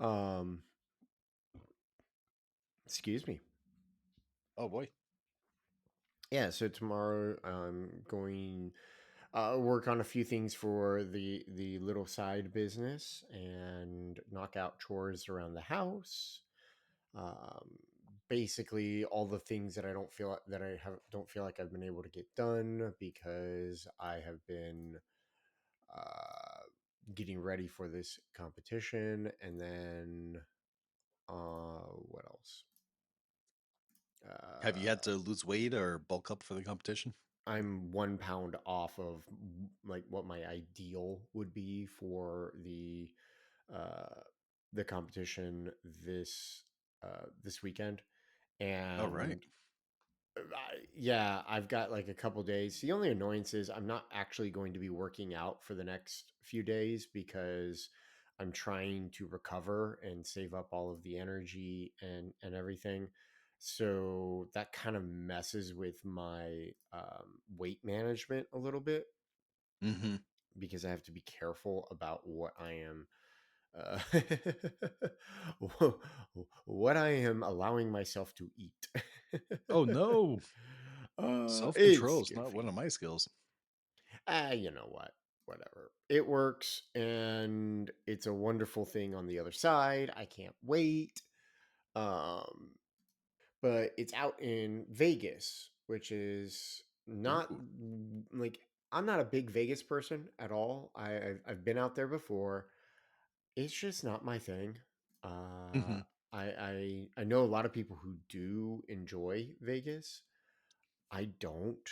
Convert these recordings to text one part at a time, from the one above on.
Um, excuse me. Oh boy. Yeah, so tomorrow I'm going work on a few things for the little side business and knock out chores around the house. Um, Basically all the things that I don't feel like I've been able to get done because I have been uh, getting ready for this competition, and then what else? Have you had Uh, to lose weight or bulk up for the competition? I'm 1 pound off of like what my ideal would be for uh, the competition this weekend, All right. and yeah, I've got like a couple days. The only annoyance is I'm not actually going to be working out for the next few days because I'm trying to recover and save up all of the energy and everything. So that kind of messes with my weight management a little bit Mm-hmm. because I have to be careful about uh, what I am allowing myself to eat. Oh no. Self It's control is not one goofy. of my skills. You know what? Whatever. It works, and it's a wonderful thing on the other side. I can't wait. Um, but it's out in Vegas, which is not Ooh. like I'm not a big Vegas person at all. I've been out there before. It's just not my thing. Uh, Mm-hmm. I know a lot of people who do enjoy Vegas. I don't.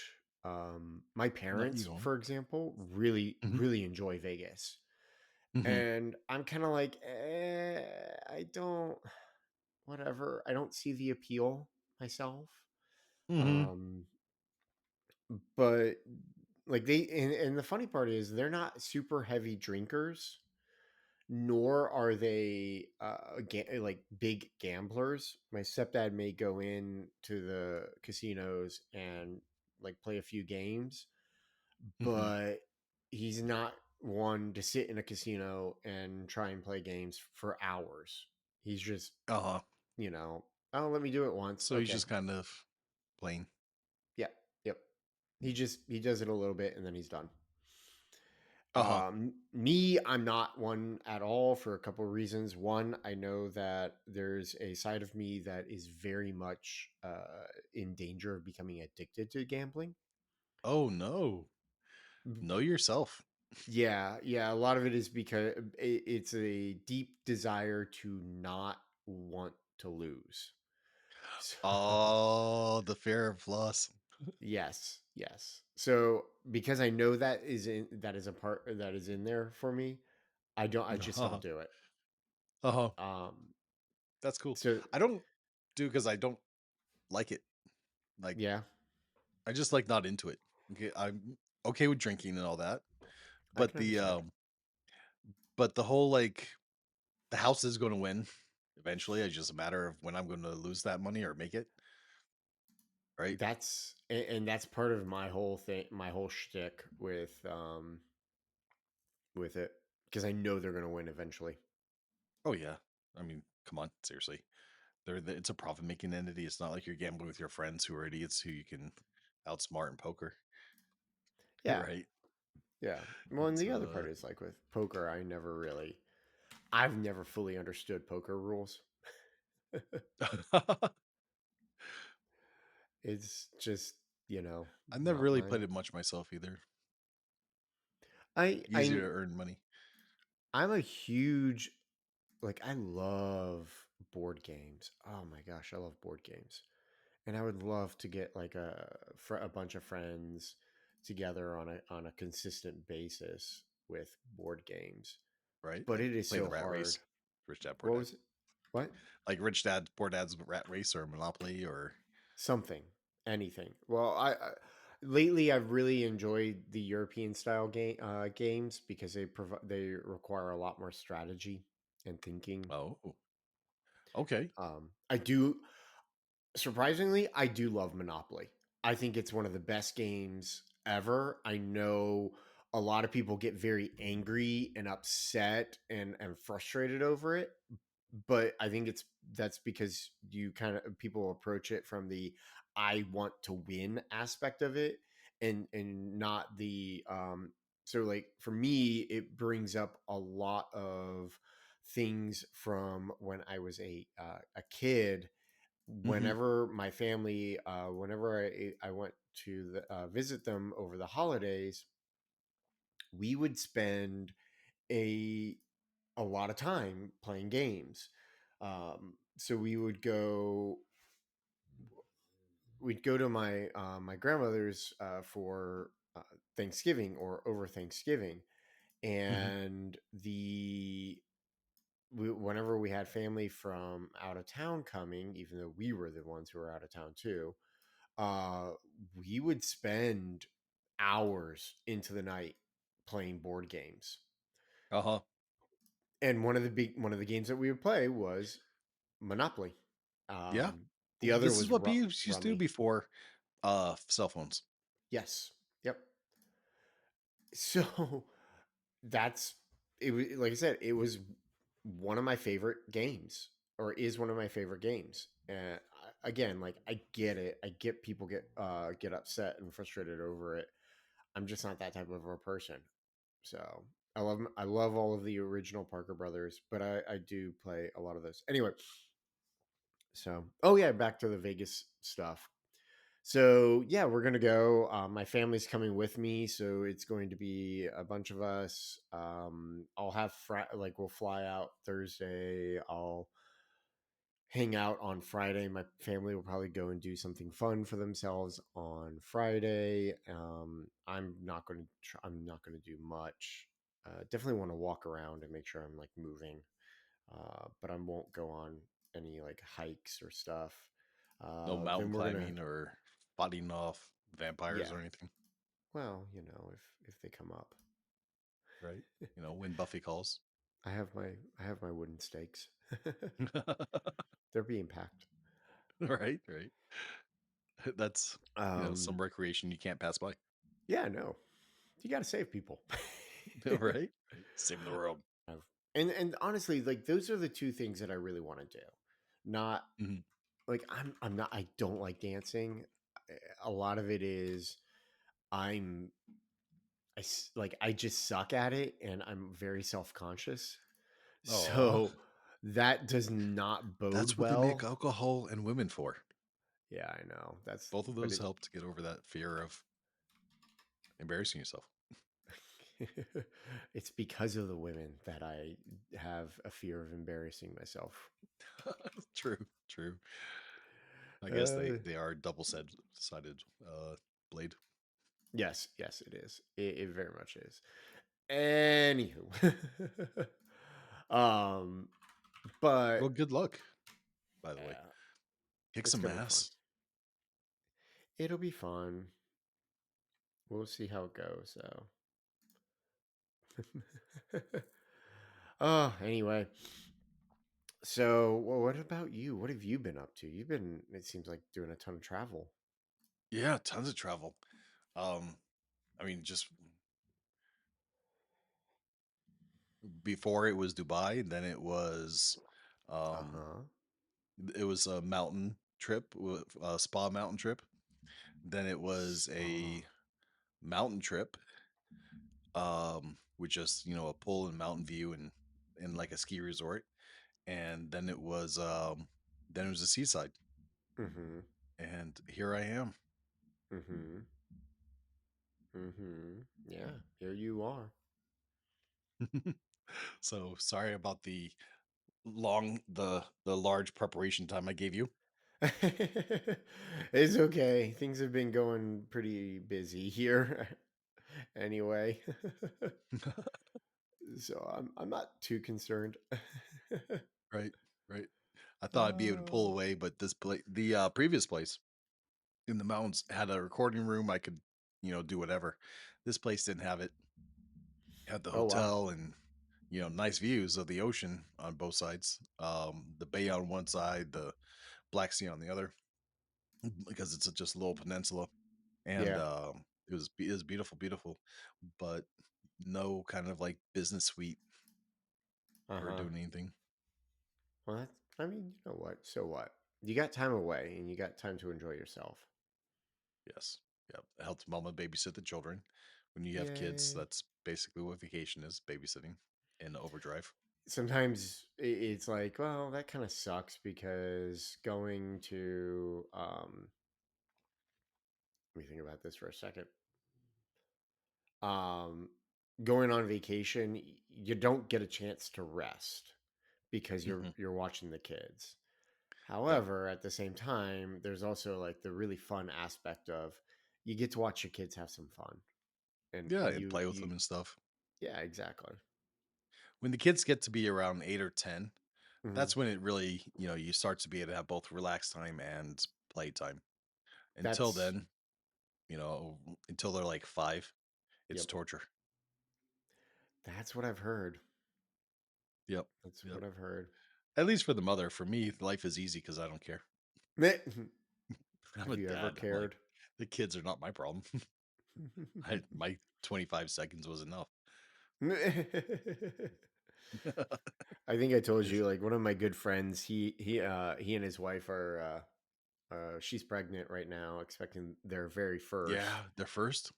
My No, you parents, don't. for example, really, Mm-hmm. really enjoy Vegas. Mm-hmm. And I'm kind of like, I don't, whatever. I don't see the appeal myself. Mm-hmm. Um, but like and the funny part is they're not super heavy drinkers, nor are they like big gamblers. My stepdad may go in to the casinos and like play a few games, Mm-hmm. but he's not one to sit in a casino and try and play games for hours. He's just, Uh-huh. you know, oh, let me do it once. So he's Okay. just kind of plain. Yep. Yep. He does it a little bit and then he's done. Uh-huh. Me, I'm not one at all for a couple of reasons. One, I know that there's a side of me that is very much in danger of becoming addicted to gambling. Oh no. Know yourself. Yeah, yeah. A lot of it is because it's a deep desire to not want to lose. So, Oh, the fear of loss. yes, yes. So because I know that is a part that is in there for me, I just don't Uh-huh. do it. Uh-huh. Um, That's cool. so I don't do because I don't like it. Like yeah, I just like not into it. Okay, I'm okay with drinking and all that, I but can understand. the whole like the house is going to win eventually. It's just a matter of when I'm going to lose that money or make it, right? And that's part of my whole thing, my whole shtick with it because I know they're gonna win eventually. Oh yeah. I mean, come on, seriously. It's a profit making entity. It's not like you're gambling with your friends who are idiots who you can outsmart in poker, Yeah, right? yeah. Well, and the other So part is like with poker, I've never fully understood poker rules. It's just, you know, I've never not really my. played it much myself either. I Easier I to earn money. I'm a huge like I love board games. Oh my gosh, I love board games. And I would love to get like a bunch of friends together on a consistent basis with board games. Right? But Like it is playing so the rat hard. race. Rich Dad Poor What Dad. was it? What? Like Rich Dad Poor Dad's rat race or Monopoly or Something, anything. Well, I lately I've really enjoyed the European style games because they require a lot more strategy and thinking. oh, okay. I do Surprisingly, I do love Monopoly. I think it's one of the best games ever. I know a lot of people get very angry and upset and frustrated over it, but I think that's because you kind of people approach it from the I want to win aspect of it, and not the so like for me it brings up a lot of things from when I was a kid. Mhm. Whenever my family whenever I went to visit them over the holidays, we would spend a a lot of time playing games. So we'd go to my grandmother's for Thanksgiving or over Thanksgiving, Mhm. and whenever we had family from out of town coming, even though we were the ones who were out of town too, uh, we would spend hours into the night playing board games. Uh-huh. And one of the games that we would play was Monopoly. Yeah. The other This is was what people used to do Rummy. before, cell phones. Yes. Yep. So that's it. Was like I said, it was one of my favorite games, or is one of my favorite games. And again, like I get it. I get people get upset and frustrated over it. I'm just not that type of a person. So I love all of the original Parker Brothers, but I do play a lot of those. Anyway, so oh yeah, back to the Vegas stuff. So yeah, we're gonna go. My family's coming with me, so it's going to be a bunch of us. I'll have like we'll fly out Thursday. I'll hang out on Friday. My family will probably go and do something fun for themselves on Friday. I'm not going to do much. Definitely want to walk around and make sure I'm like moving, but I won't go on any like hikes or stuff. No mountain Then we're gonna, climbing or fighting off vampires yeah. or anything, Well, if they come up, right? When Buffy calls. I have my wooden stakes. They're being packed. Right, right. That's, Um, some recreation you can't pass by. yeah, no, you got to save people. Right? Right. Saving the world. I've- and honestly, like those are the two things that I really want to do. Not Mhm. like I'm not I don't like dancing. A lot of it is I'm like I just suck at it and I'm very self-conscious. Aw. So that does not bode That's what they make well. alcohol and women for. Yeah, I know. That's Both of but those it help to get over that fear of embarrassing yourself. it's because of the women that I have a fear of embarrassing myself. True, true. I guess they Uh, they are sided blade. yes, yes, it is. It very much is. Anywho, um, but Well, good luck, by the way. uh, Kick it's some gonna be fun. ass. It'll be fun. We'll see how it goes. So, oh, anyway. So, well, what about you? What have you been up to? You've been, it seems like, doing a ton of travel. Yeah, tons of travel. Um, I mean, just before it was Dubai, then Uh um, huh. it was a mountain trip, a spa mountain trip. Then it was Spa. a mountain trip, with just a pool and mountain view and like a ski resort. And then it was a seaside, Mm hmm. and here I am. Mm hmm. Mm hmm. Yeah, here you are. So sorry about the large preparation time I gave you. It's okay. Things have been going pretty busy here anyway. So I'm not too concerned. Right, right. I thought I'd be able to pull Oh, away, but the previous place in the mountains had a recording room. I could, do whatever. This place didn't have it. Had the oh wow. hotel and nice views of the ocean on both sides. The bay on one side, the Black Sea on the other, because it's just a little peninsula. And Yeah. it was beautiful, beautiful, but no kind of like business suite or Uh-huh. doing anything. Well, that's, I mean, you know what? So what? You got time away and you got time to enjoy yourself. Yes. Yeah. It helps mama babysit the children. When you have kids, Yay. that's basically what vacation is, babysitting in overdrive. Sometimes it's like, well, that kind of sucks because going to let me think about this for a second. Um Going on vacation, you don't get a chance to rest because Hmm. you're watching the kids. Yeah. However, at the same time, there's also like the really fun aspect of you get to watch your kids have some fun. And Yeah. And you play with them you and stuff. yeah, exactly. When the kids get to be around 8 or 10, Mhm. that's when it really, you start to be able to have both relaxed time and play time. Until That's then, until they're like 5, it's yep. torture. That's what I've heard. Yep. That's Yep. what I've heard. At least for the mother. For me, life is easy because I don't care. I'm a Have you ever dad. I'm like, cared? the kids are not my problem. My 25 seconds was enough. I think I told Yes. you like one of my good friends, he and his wife are she's pregnant right now, expecting their very first. Yeah, they're first.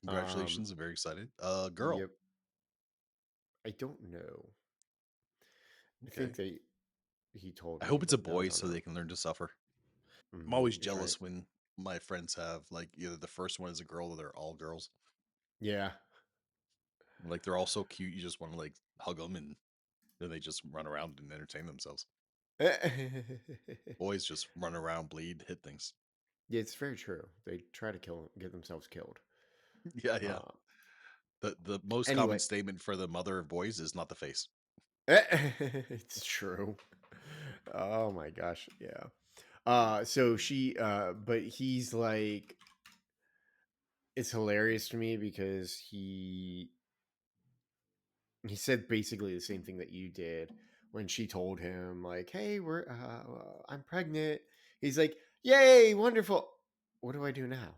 Um Congratulations. I'm very excited. Girl. yep. I don't know. I think Okay. they he told I me, hope it's a but no, I boy don't so they know. can learn to suffer. I'm always You try. jealous when my friends have like either the first one is a girl or they're all girls. Yeah. Like they're all so cute, you just want to like hug them and then they just run around and entertain themselves. Yeah, Boys just run around, bleed, hit things. it's very true. They try to get themselves killed. Yeah, yeah. Uh, The most common anyway, statement for the mother of boys is not the face. it's true. Oh my gosh, yeah. So she, but he's like, it's hilarious to me because he said basically the same thing that you did when she told him like, "Hey, I'm pregnant." He's like, "Yay, wonderful. What do I do now?"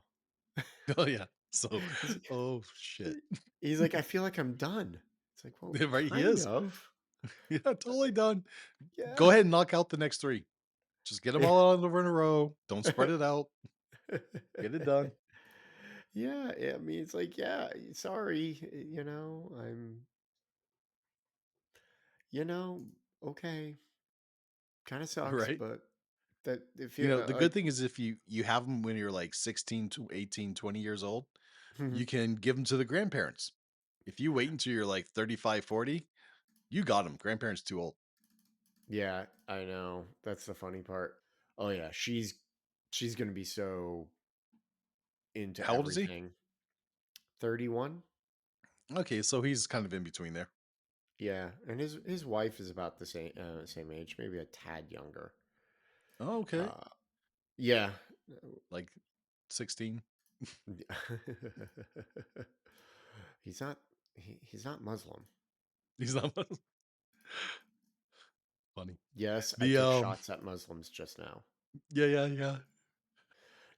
Oh yeah. So, He's oh shit. he's like, "I feel like I'm done." It's like, "Well, Yeah, right, he kind is. of." Yeah, totally done. Yeah. Go ahead and knock out the next 3. Just get them Yeah. all out over in a row. Don't spread it out. Get it done. Yeah, yeah, I mean, it's like, yeah, sorry, you know, okay, kind of sucks, Right? but that if you The good like, thing is if you have them when you're like 16 to 18, 20 years old, you mhm. can give them to the grandparents. If you wait until you're like 35, 40, you got them. Grandparents too old. Yeah, I know. That's the funny part. Oh yeah, she's gonna be so into How old is he? everything. 31? Okay, so he's kind of in between there. Yeah, and his wife is about the same age, maybe a tad younger. Oh, okay. Uh, yeah. Like 16. He's not he's not Muslim. He's not funny. Yes, I The took shots at Muslims just now. Yeah, yeah, yeah.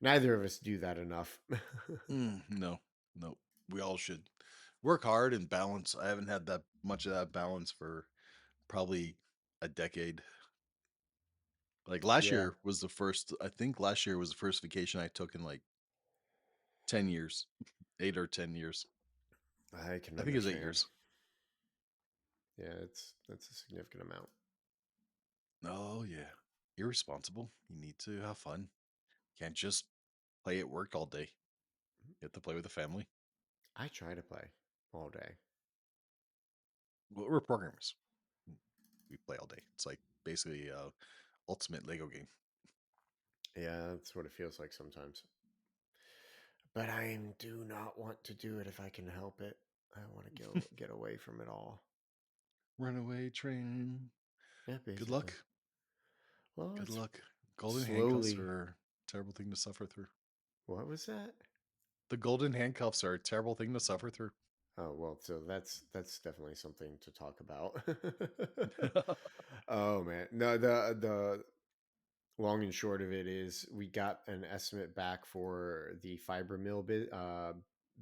Neither of us do that enough. No, no. We all should work hard and balance. I haven't had that much of that balance for probably a decade. Like last Yeah, year was the first, I think last year was the first vacation I took in like 10 years, 8 or 10 years. I can I think it was eight understand. years. Yeah, that's a significant amount. Oh, yeah. Irresponsible. You need to have fun. Can't just play at work all day. You have to play with the family. I try to play all day. Well, we're programmers. We play all day. It's like basically ultimate Lego game. Yeah, that's what it feels like sometimes. But I do not want to do it if I can help it. I want to get away from it all. Runaway train. Yeah, Good basically. luck. Well, Good it's luck. Golden handcuffs slowly. are a terrible thing to suffer through. What was that? The golden handcuffs are a terrible thing to suffer through. Oh well, so that's definitely something to talk about. Oh man, no, the long and short of it is we got an estimate back for the fiber mill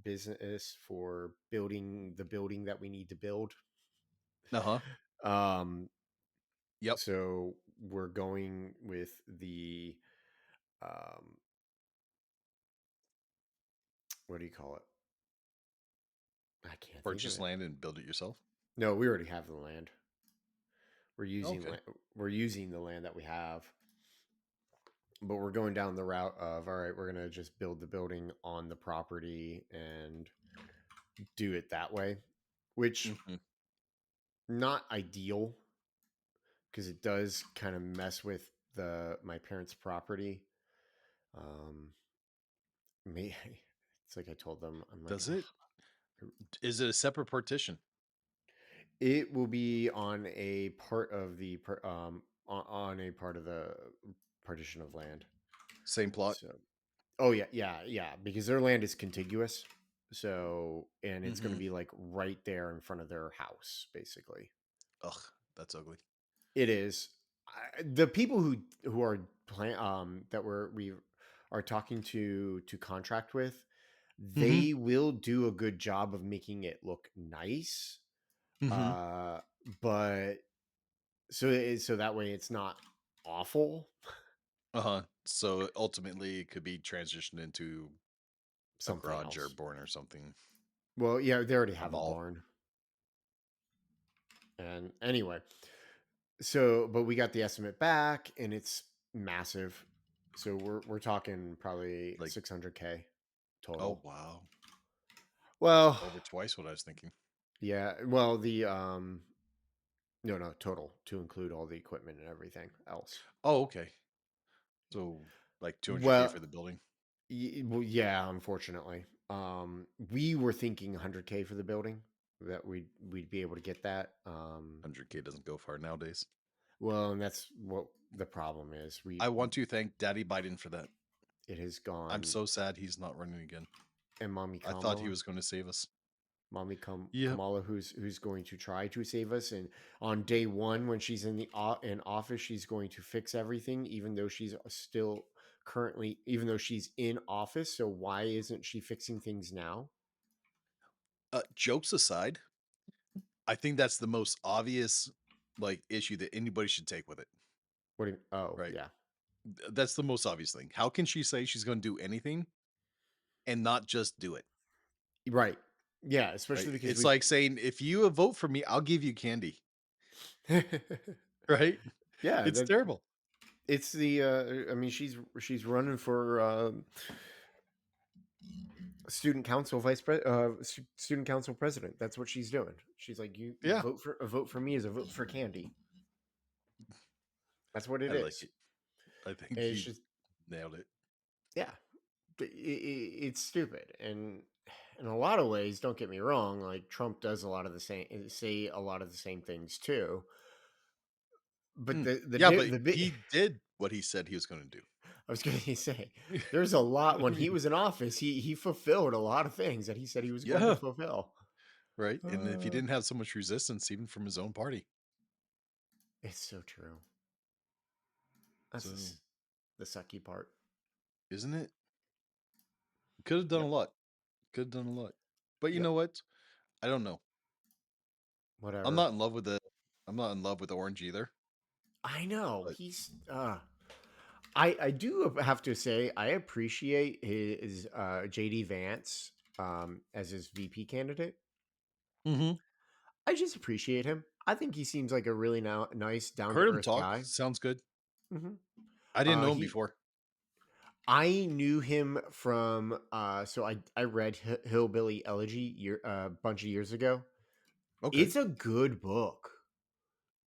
business for building the building that we need to build. Uh-huh. Um, Yep. so we're going with the um, what do you call it? I can't think of Purchase it. land and build it yourself. No, we already have the land. We're using Okay. land. We're using the land that we have, but we're going down the route of all right. We're gonna just build the building on the property and do it that way, which Mhm. not ideal because it does kind of mess with the my parents' property. Um, me, it's like I told them, I'm like, Does it? Is it a separate partition? it will be on a part of the on a part of the partition of land. Same plot? So, oh yeah, yeah, because their land is contiguous. So, and it's going to Mhm. be like right there in front of their house, basically. Ugh, that's ugly. It is. The people who are that we are talking to contract with, Mhm. they will do a good job of making it look nice. Mhm. Uh, but so that way it's not awful. Uh-huh. So ultimately it could be transitioned into a Something garage or else. barn or something. Well, yeah, they already A have a mall. barn. And anyway, so but we got the estimate back, and it's massive. So we're talking probably Like, 600K oh total. wow. Well, Over twice what I was thinking. yeah. Well, the no, total to include all the equipment and everything else. Oh, okay. So like 200K Well, for the building. well, yeah. Unfortunately, we were thinking 100K for the building. That we'd be able to get that. 100K doesn't go far nowadays. Well, and that's what the problem is. I want to thank Daddy Biden for that. It has I'm gone, so sad he's not running again. and mommy I thought he Kamala, was going to save us. Yep. Kamala, who's going to try to save us. And on day one, when she's in office, she's going to fix everything, even though she's still currently, even though she's in office. So why isn't she fixing things now? Jokes aside, I think that's the most obvious like issue that anybody should take with it, What? Oh, right? yeah, That's the most obvious thing. How can she say she's going to do anything and not just do it? right, yeah, Right? especially because It's we, like saying, if you vote for me, I'll give you candy. Right? yeah, It's that terrible. it's the. I mean, she's running for student council president. That's what she's doing. She's like, you Yeah, vote for a vote for me is a vote for candy. That's what it I like is. it. I think And it's you just, nailed it. yeah, it's stupid. And in a lot of ways, don't get me wrong, like Trump does a lot of the same, say a lot of the same things too. But Mm. Yeah, but the bit he did what he said he was going to I was going to say, there's a lot do. I when he mean, was in office. He fulfilled a lot of things that he said he was going to yeah, fulfill. right. And if he Uh, didn't have so much resistance, even from his own party, it's so true. That's so the sucky part. isn't it? Could have done a Yep. lot. Could have done a lot. But you Yep. know what? I don't know. I'm Whatever. not in love with the. I'm not in love with Orange either. I know But he's. I do have to say I appreciate his JD Vance as his VP candidate. hmm I just appreciate him. I think he seems like a really nice, down to heard him earth talk. guy. Sounds good. hmm I didn't know him He before. I knew him from so I read Hillbilly Elegy a bunch of years ago. Okay. It's a good book.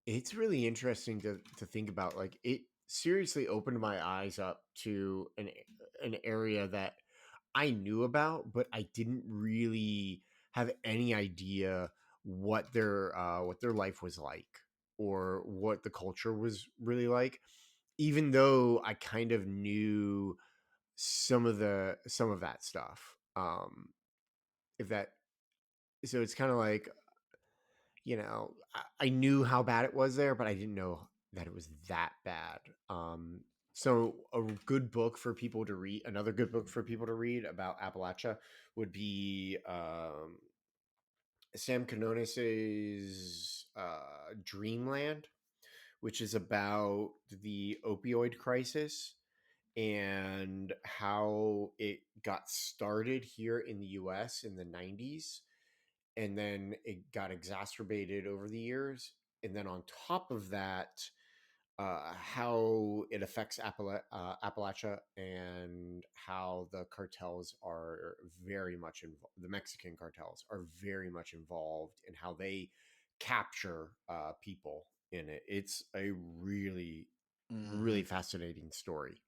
It's really interesting to think about. Like it seriously opened my eyes up to an area that I knew about, but I didn't really have any idea what their life was like or what the culture was really like. Even though I kind of knew some of that stuff. If that so it's kind of like I knew how bad it was there, but I didn't know that it was that bad. So a good book for people to read, another good book for people to read about Appalachia would be Sam Quinones's Dreamland, which is about the opioid crisis and how it got started here in the US in the 90s, and then it got exacerbated over the years. And then on top of that, how it affects Appalachia, and how the cartels are very much involved. The Mexican cartels are very much involved in how they capture people in it. It's a really, Hmm. really fascinating story.